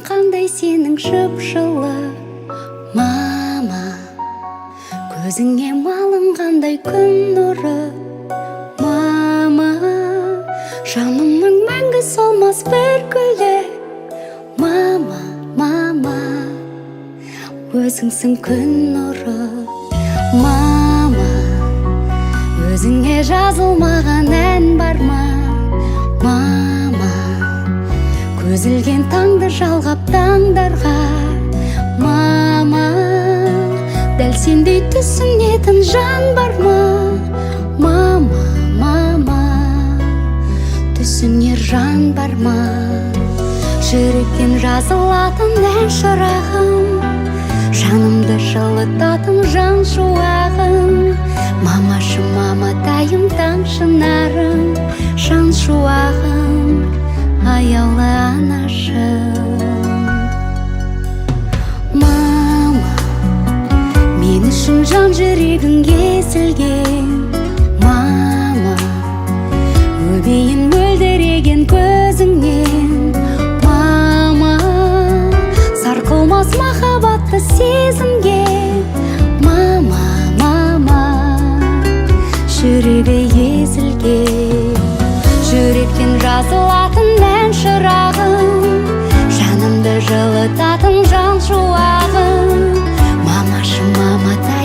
қандай сенің жып-жылы. Мама, көзіңе малынғандай күн нұры. Мама, жанымның мәңгі солмас бір гүлі. Мама, мама, өзіңсің күн нұры. Мама, өзіңе жазылмаған ән бар ма? Мама, көзілген таңды жалғап таңдарға. Мама, дәл сендей түсінетін жан бар ма? Мама, мама, түсінер жан бар ма? Жүректен жазылатын ән шырағым, жанымды жылытатын жан шуағым. Мамашы, маматайым, таң шынарым, жан шуағым, аяулы анашым. Мама, мен үшін жан жүрегің езілген. Мама, өбейін мөлдіреген көзіңнен. Мама, сарқылмас махаббатты сезімге. Мама, мама, жүрегі езілген. Жүректен жазылатын ән шырағым, жанымды жылытатын жан шуағым. Мамашы, маматай